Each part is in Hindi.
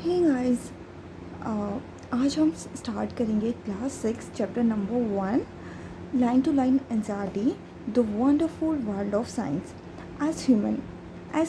हे गाइस, आज हम स्टार्ट करेंगे class 6 chapter number 1 line to line anxiety the wonderful world of science. As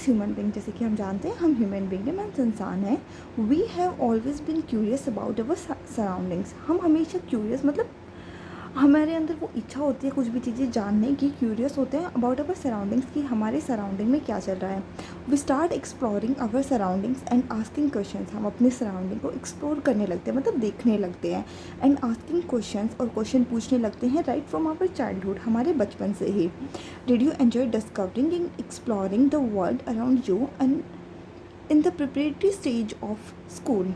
human being, जैसे कि हम जानते हैं हम ह्यूमन बींग हैं, मीन्स इंसान है। We have always been curious about our surroundings. हम हमेशा क्यूरियस, मतलब हमारे अंदर वो इच्छा होती है कुछ भी चीज़ें जानने की, क्यूरियस होते हैं अबाउट अवर सराउंडिंग्स कि हमारे सराउंडिंग में क्या चल रहा है। We start exploring our surroundings and asking questions. हम अपने सराउंडिंग को एक्सप्लोर करने लगते हैं, मतलब देखने लगते हैं, एंड आस्किंग क्वेश्चंस, और क्वेश्चन पूछने लगते हैं राइट फ्रॉम आवर चाइल्डहुड, हमारे बचपन से ही। Did you enjoy discovering and exploring the world around you and in the preparatory stage of school?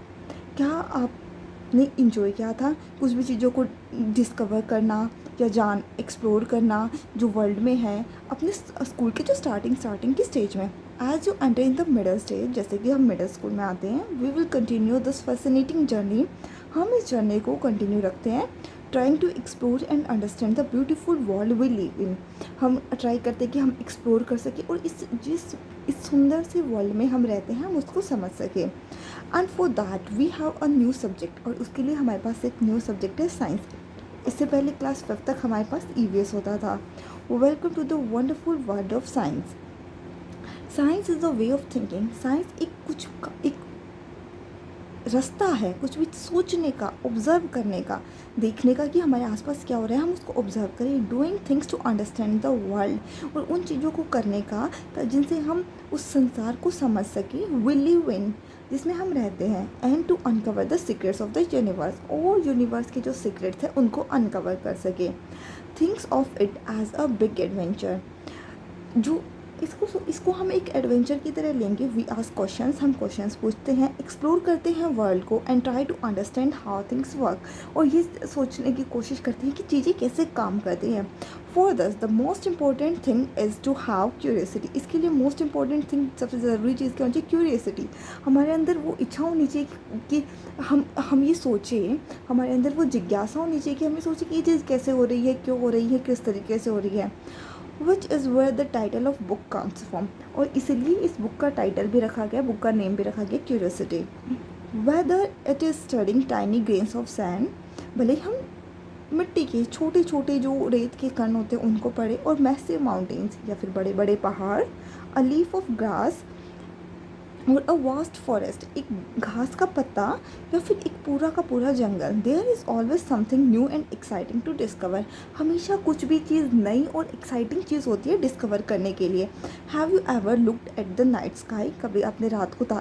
क्या आपने इंजॉय किया था कुछ भी चीज़ों को डिस्कवर करना या एक्सप्लोर करना जो वर्ल्ड में है, अपने स्कूल के जो स्टार्टिंग की स्टेज में? As you enter in the middle stage, जैसे कि हम मिडल स्कूल में आते हैं, we will continue this fascinating journey. हम इस जर्नी को कंटिन्यू रखते हैं, trying to explore and understand the beautiful world we live in. हम ट्राई करते हैं कि हम एक्सप्लोर कर सकें और इस सुंदर से वर्ल्ड में हम रहते हैं हम उसको समझ सकें। And for that we have a new subject, और उसके लिए हमारे पास एक न्यू सब्जेक्ट है साइंस। इससे पहले क्लास 5 तक हमारे पास ईवीएस होता था। Welcome to the wonderful world of science. Science is a way of thinking. Science एक रास्ता है कुछ भी सोचने का, ऑब्ज़र्व करने का, देखने का कि हमारे आसपास क्या हो रहा है, हम उसको ऑब्ज़र्व करें। Doing things to understand the world, और उन चीज़ों को करने का जिनसे हम उस संसार को समझ सकें। वी लिव इन, जिसमें हम रहते हैं। And to uncover the secrets of the universe, और यूनिवर्स के जो सीक्रेट्स हैं उनको अनकवर कर सकें। Thinks of it as a big adventure. जो इसको हम एक एडवेंचर की तरह लेंगे। वी आस्क क्वेश्चंस, हम क्वेश्चंस पूछते हैं, एक्सप्लोर करते हैं वर्ल्ड को, and try to understand how things work, और ये सोचने की कोशिश करते हैं कि चीज़ें कैसे काम करती हैं। For this the most important thing is to have curiosity. इसके लिए मोस्ट इंपॉर्टेंट थिंग, सबसे ज़रूरी चीज़ क्या होनी चाहिए? क्यूरियसिटी। हमारे अंदर वो इच्छा होनी चाहिए कि हम ये सोचें, हमारे अंदर वो जिज्ञासा होनी चाहिए कि हमें सोचें कि ये चीज़ कैसे हो रही है, क्यों हो रही है, किस तरीके से हो रही है। Which is where the title of book comes from, और इसलिए इस बुक का टाइटल भी रखा गया, बुक का नेम भी रखा गया curiosity. Whether it is studying tiny grains of sand, भले हम मिट्टी के छोटे छोटे जो रेत के कण होते हैं उनको पढ़े, और मैसिव माउंटेन्स या फिर बड़े बड़े पहाड़, अ लीफ ऑफ ग्रास और अ वास्ट फॉरेस्ट, एक घास का पत्ता या फिर एक पूरा का पूरा जंगल। There is always something new and exciting to discover. हमेशा कुछ भी चीज़ नई और एक्साइटिंग चीज़ होती है डिस्कवर करने के लिए। Have you ever looked at the night sky, कभी आपने रात को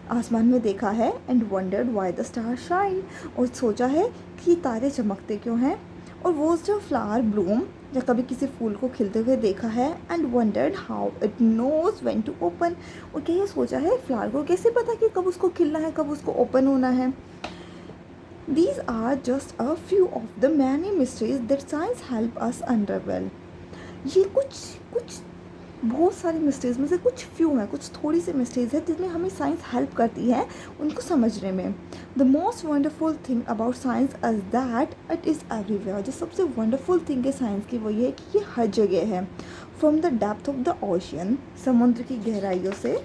आसमान में देखा है? And wandered why the star shine, और सोचा है कि तारे चमकते क्यों हैं? और वॉज द फ्लावर ब्लूम, या कभी किसी फूल को खिलते हुए देखा है? And wondered how it knows when to open, और क्या ये सोचा है फ्लावर को कैसे पता कि कब उसको खिलना है, कब उसको ओपन होना है? These are just a few of the many mysteries that science help us unravel. ये कुछ कुछ बहुत सारी मिस्टेक्स में से कुछ फ्यू हैं, कुछ थोड़ी सी मिस्टेक्स है जिसमें हमें साइंस हेल्प करती है उनको समझने में। The most wonderful thing about science is that it is everywhere. जो सबसे वंडरफुल थिंग है साइंस की वो ये है कि ये हर जगह है। From the depth of the ocean, समुद्र की गहराइयों से,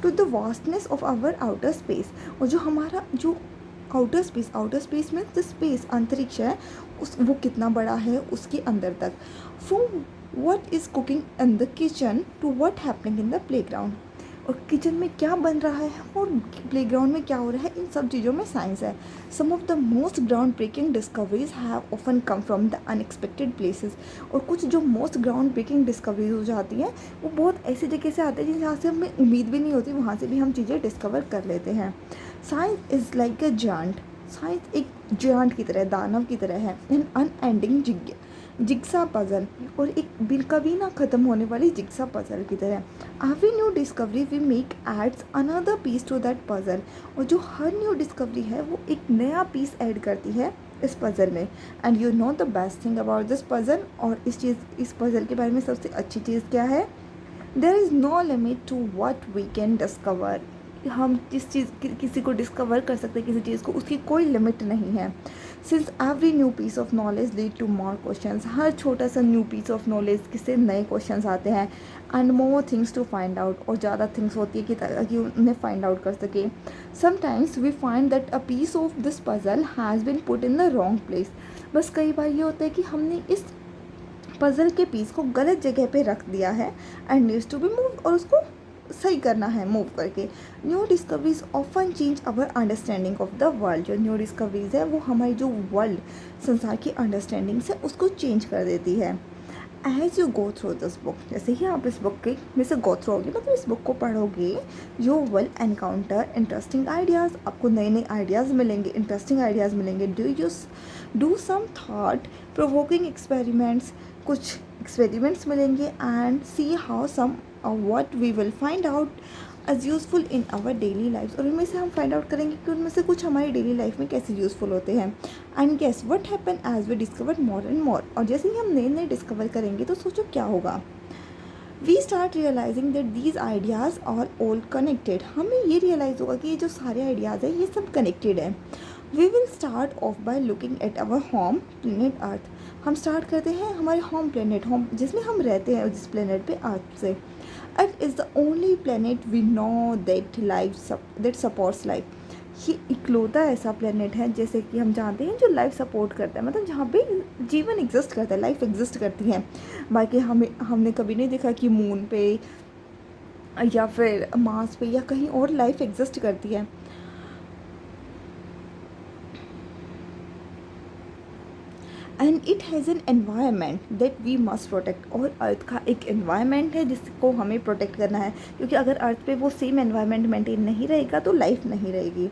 to the vastness of our outer space, और जो हमारा जो आउटर स्पेस में जो स्पेस अंतरिक्ष है उस वो कितना बड़ा है उसके अंदर तक। From what is cooking in the kitchen to what happening in the playground, और किचन में क्या बन रहा है और प्लेग्राउंड में क्या हो रहा है, इन सब चीज़ों में साइंस है। Some of the most groundbreaking discoveries have often come from the unexpected places, और कुछ जो मोस्ट ग्राउंड ब्रेकिंग डिस्कवरीज हो जाती हैं वो बहुत ऐसी जगह से आते हैं जहाँ से हमें उम्मीद भी नहीं होती, वहाँ से भी हम चीज़ें डिस्कवर कर लेते हैं। Science is like a giant, science एक जायंट की तरह, दानव की तरह है। एन अनएंडिंग जिग्सा पजल, और एक बिल कभी ना ख़त्म होने वाली जिग्सा पजल की तरह। Every new discovery we make adds another piece to that puzzle, और जो हर न्यू डिस्कवरी है वो एक नया पीस ऐड करती है इस पजल में। And you know the best thing about this puzzle, और इस पजल के बारे में सबसे अच्छी चीज़ क्या है? There is no limit to what we can discover. हम जिस चीज़ किसी को डिस्कवर कर सकते हैं, किसी चीज़ को, उसकी कोई लिमिट नहीं है। Since every new piece of knowledge lead to more questions, हर छोटा सा न्यू पीस ऑफ नॉलेज किससे नए क्वेश्चंस आते हैं, and more things to find out, और ज़्यादा थिंग्स होती है कि ताकि उन्हें फाइंड आउट कर सके. Sometimes we find that a piece of this puzzle has been put in the wrong place. बस कई बार ये होता है कि हमने इस पज़ल के पीस को गलत जगह पे रख दिया है and needs to be move, और उसको सही करना है मूव करके. New discoveries often change our understanding of the world. जो न्यू डिस्कवरीज है वो हमारी जो वर्ल्ड संसार की अंडरस्टैंडिंग से उसको चेंज कर देती है. As you go through this book, जैसे ही आप इस बुक के में से गो थ्रू होगे, मतलब इस बुक को पढ़ोगे, you will encounter interesting ideas. आपको नए नए आइडियाज़ मिलेंगे, इंटरेस्टिंग आइडियाज़ मिलेंगे. Do some thought provoking experiments, कुछ एक्सपेरिमेंट्स मिलेंगे. And see how some what we will find out as useful in our daily life, और उनमें से हम फाइंड आउट करेंगे कि उनमें से कुछ हमारी डेली लाइफ में कैसे यूज़फुल होते हैं. And guess what happen as we discover more and more, और जैसे ही हम नए नए डिस्कवर करेंगे तो सोचो क्या होगा. We start realising that these ideas are all connected. हमें ये रियलाइज़ होगा कि ये जो सारे आइडियाज़ हैं ये सब कनेक्टेड है. We will start off by looking at our home planet earth. हम स्टार्ट करते हैं हमारे होम प्लेनेट, होम जिसमें हम रहते हैं, जिस प्लेनेट पे अर्थ से. Earth is the only planet we know that supports life. ये इकलौता ऐसा प्लेनेट है जैसे कि हम जानते हैं जो लाइफ सपोर्ट करता है, मतलब जहाँ पे जीवन एग्जिस्ट करता है, लाइफ एग्जिस्ट करती है. बाकी हमने कभी नहीं देखा कि मून पे या फिर मार्स पे या कहीं और लाइफ एग्जिस्ट करती है. And it has an environment that we must protect. और अर्थ का एक एनवायरनमेंट है जिसको हमें प्रोटेक्ट करना है, क्योंकि अगर अर्थ पे वो सेम एनवायरनमेंट मेंटेन नहीं रहेगा तो लाइफ नहीं रहेगी.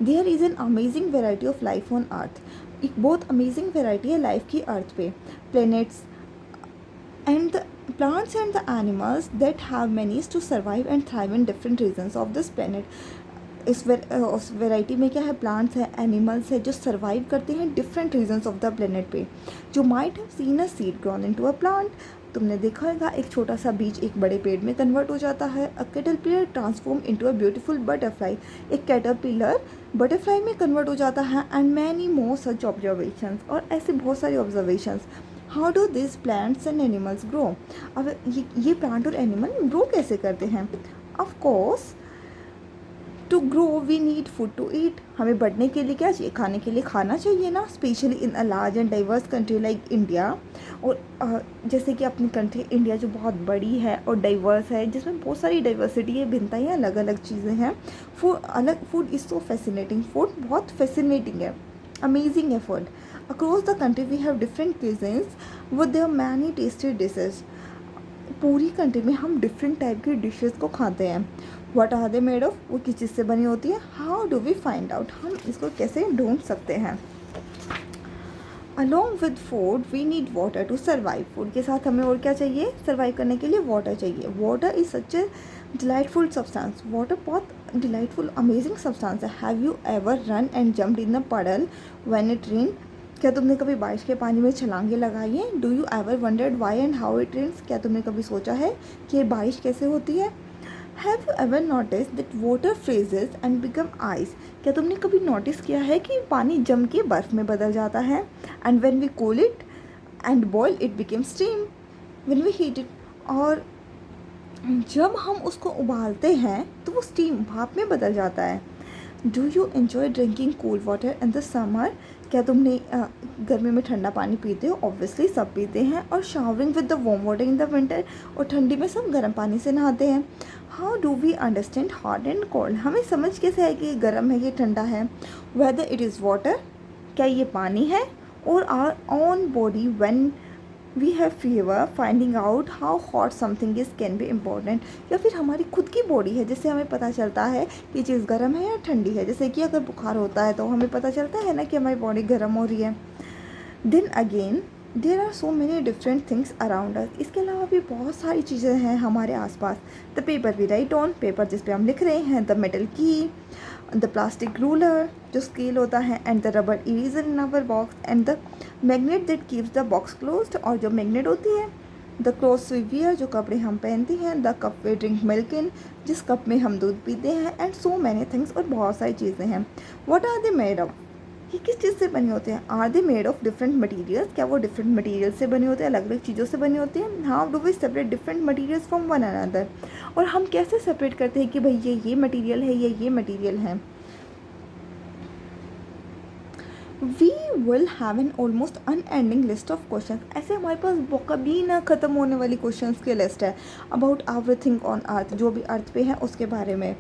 There is an amazing variety of life on earth. एक बहुत अमेजिंग वेराइटी है लाइफ की अर्थ पे. Planets and the plants and the animals that have managed to survive and thrive in different regions of this planet. उस वेराइटी में क्या है, प्लांट्स है, एनिमल्स है जो सर्वाइव करते हैं different regions of the planet पे. जो might have seen a seed grown into a plant. तुमने देखा होगा एक छोटा सा बीज एक बड़े पेड़ में कन्वर्ट हो जाता है. A caterpillar transform into a beautiful butterfly. एक कैटरपिलर बटरफ्लाई में कन्वर्ट हो जाता है. And many more such observations, और ऐसे बहुत सारे observations. How do this plants and animals grow. अब ये प्लांट और एनिमल ग्रो कैसे करते हैं. Of course to grow we need food to eat. हमें बढ़ने के लिए क्या चाहिए, खाने के लिए खाना चाहिए ना. Specially in a large and diverse country like India. और जैसे कि अपनी कंट्री इंडिया जो बहुत बड़ी है और डाइवर्स है, जिसमें बहुत सारी डाइवर्सिटी है, भिन्नताएँ, अलग अलग चीज़ें हैं. Food is so fascinating. Food बहुत फैसिनेटिंग है, अमेजिंग है food. Across the country we have different cuisines with their many tasty dishes. पूरी कंट्री में हम डिफरेंट टाइप की डिशेस को खाते हैं. What are they made of, वो किस चीज़ से बनी होती है. How do we find out, हम इसको कैसे ढूंढ सकते हैं. Along with food we need water to survive. Food के साथ हमें और क्या चाहिए, सर्वाइव करने के लिए वाटर चाहिए. Water is such A delightful substance. Water बहुत डिलाइटफुल अमेजिंग सब्सटेंस है. Have you ever run and jumped in the पडल व्हेन इट रेन. क्या तुमने कभी बारिश के पानी में छलांगे लगाई हैं. Do you ever wondered why and how it rains. क्या तुमने कभी सोचा है कि ये बारिश कैसे होती है. Have you ever notice that water फ्रीजेज and become ice. क्या तुमने कभी नोटिस किया है कि पानी जम के बर्फ़ में बदल जाता है. And when we cool it and boil it become steam. When we heat it, और जब हम उसको उबालते हैं तो वो स्टीम भाप में बदल जाता है. Do you enjoy drinking cool water in the summer. क्या तुमने गर्मी में ठंडा पानी पीते हो. ऑब्वियसली सब पीते हैं. और showering with the warm water in the winter. और ठंडी में सब गर्म पानी से नहाते हैं. How do we understand hot and cold. हमें समझ कैसे है कि ये गर्म है ये ठंडा है. वेदर इट इज़ वाटर, क्या ये पानी है. और our own body when we have fever, finding out how hot something is can be important. या फिर हमारी खुद की बॉडी है जिससे हमें पता चलता है कि चीज़ गर्म है या ठंडी है. जैसे कि अगर बुखार होता है तो हमें पता चलता है ना कि हमारी बॉडी गर्म हो रही है. Then again there are so many different things around us. इसके अलावा भी बहुत सारी चीज़ें हैं हमारे आसपास. The paper we write on, paper जिस पे हम लिख रहे हैं. The metal key, the plastic ruler जो स्केल होता है. And the rubber eraser in our box. And the magnet that keeps the box closed, और जो मैग्नेट होती है. द क्लोथ्स वी वियर, जो कपड़े हम पहनते हैं. The cup we drink milk in, जिस कप में हम दूध पीते हैं. एंड सो मैनी थिंग्स, और बहुत सारी चीज़ें हैं. What are they made of. ये किस चीज़ से बने होते हैं? Are they made of different materials, क्या वो डिफरेंट मटीरियल से बने होते हैं, अलग अलग चीज़ों से बने होते हैं? How do we separate different materials from one another, और हम कैसे सेपरेट करते हैं कि भाई ये मटीरियल है, ये मटीरियल है? We will have an almost unending list of question, ऐसे हमारे पास कभी ना ख़त्म होने वाली क्वेश्चन की लिस्ट है अबाउट एवरीथिंग ऑन अर्थ, जो भी अर्थ पे है उसके बारे में।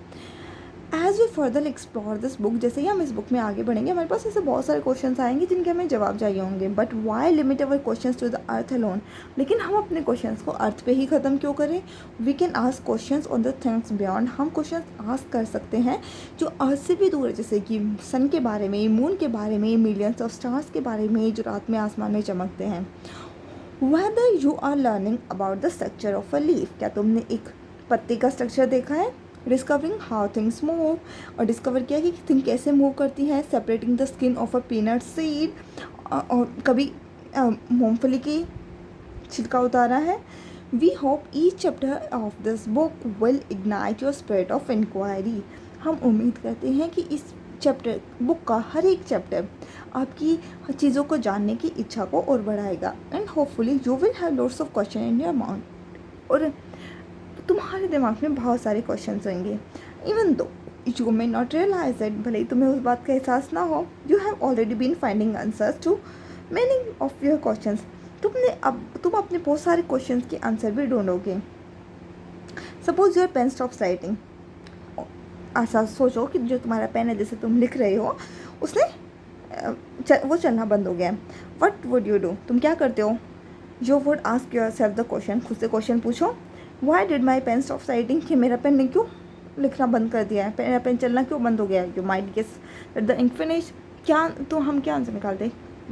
As we further explore this book, जैसे ही हम इस बुक में आगे बढ़ेंगे हमारे पास ऐसे बहुत सारे क्वेश्चंस आएंगे जिनके हमें जवाब चाहिए होंगे। But why limit our questions to the earth alone, लेकिन हम अपने क्वेश्चंस को अर्थ पे ही ख़त्म क्यों करें? We can ask questions on the things beyond, हम क्वेश्चंस आस्क कर सकते हैं जो अर्थ से भी दूर है, जैसे कि सन के बारे में, मून के बारे में, मिलियंस ऑफ स्टार्स के बारे में जो रात में आसमान में चमकते हैं। Whether you are learning about the structure of a leaf, क्या तुमने एक पत्ते का स्ट्रक्चर देखा है? डिस्कवरिंग हाउ थिंग्स मूव, और डिस्कवर किया कि थिंग कैसे मूव करती है। Separating the skin of a peanut seed, और कभी मूंगफली की छिलका उतारा है। We hope each chapter of this book will ignite your spirit of inquiry, हम उम्मीद करते हैं कि इस चैप्टर बुक का हर एक चैप्टर आपकी चीज़ों को जानने की इच्छा को और बढ़ाएगा। And hopefully you will have lots of question in your mind, और तुम्हारे दिमाग में बहुत सारे क्वेश्चन होंगे। Even though you may not realise it, भले ही तुम्हें उस बात का एहसास ना हो, you have already been finding answers to many of your question, तुम अपने बहुत सारे क्वेश्चन के आंसर भी ढूंढोगे। Suppose your pen stops writing, ऐसा सोचो कि जो तुम्हारा पेन है जिसे तुम लिख रहे हो उसने वो चलना बंद हो गया। वट वुड यू डू, तुम क्या करते हो? You would ask yourself the question, खुद से क्वेश्चन पूछो, why did my pen stop writing, कि मेरा पेन ने क्यों लिखना बंद कर दिया है, मेरा पेन चलना क्यों बंद हो गया है? You might guess that the ink finish, क्या तो हम क्या आंसर निकालते?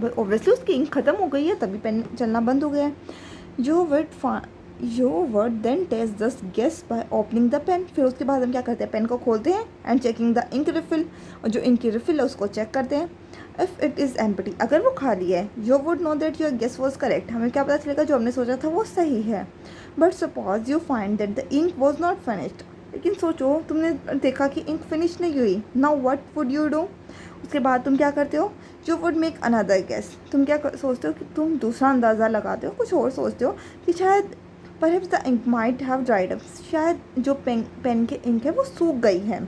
ऑब्वियसली उसकी इंक ख़त्म हो गई है तभी पेन चलना बंद हो गया है। You would then test this guess by opening the pen, फिर उसके बाद हम क्या करते हैं? पेन को खोलते हैं and checking the ink refill, और जो इंक की रिफिल है उसको चेक करते हैं। इफ़ इट इज़ एम्प्टी, अगर वो खाली है, you would know that your guess was correct, हमें क्या पता चलेगा जो हमने सोचा था वो सही है। But suppose you find that the ink was not finished, लेकिन सोचो तुमने देखा कि इंक फिनिश नहीं हुई। Now what would you do, उसके बाद तुम क्या करते हो? You would make another guess, तुम क्या सोचते हो कि तुम दूसरा अंदाज़ा लगाते हो, कुछ और सोचते हो कि शायद perhaps the ink might have dried up, शायद जो पेन के इंक है वो सूख गई है।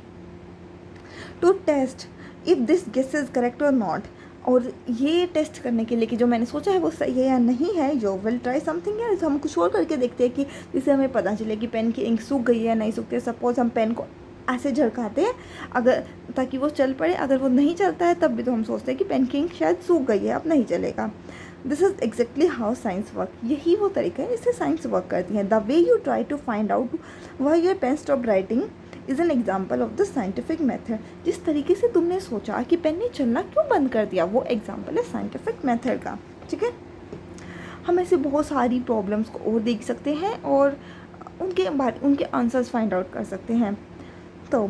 To test if this guess is correct और नॉट, और ये टेस्ट करने के लिए कि जो मैंने सोचा है वो सही है या नहीं है, you will try something else, हम कुछ और करके देखते हैं कि जिससे हमें पता चले कि पेन की इंक सूख गई है या नहीं सूखती है। सपोज हम पेन को ऐसे झड़काते हैं अगर ताकि वो चल पड़े, अगर वो नहीं चलता है तब भी तो हम सोचते हैं कि पेन की इंक शायद सूख गई है, अब नहीं चलेगा। This is exactly how science work, यही वो तरीका है जिससे साइंस वर्क करती है। The way you try to find out why your pen stop writing is an example of the scientific method, जिस तरीके से तुमने सोचा कि पेन ने चलना क्यों बंद कर दिया, वो एग्जाम्पल है साइंटिफिक मेथड का। ठीक है, हम ऐसे बहुत सारी प्रॉब्लम्स को और देख सकते हैं और उनके आंसर्स फाइंड आउट कर सकते हैं। तो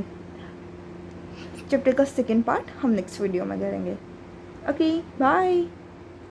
चैप्टर का सेकेंड पार्ट हम नेक्स्ट वीडियो में करेंगे। Okay, bye.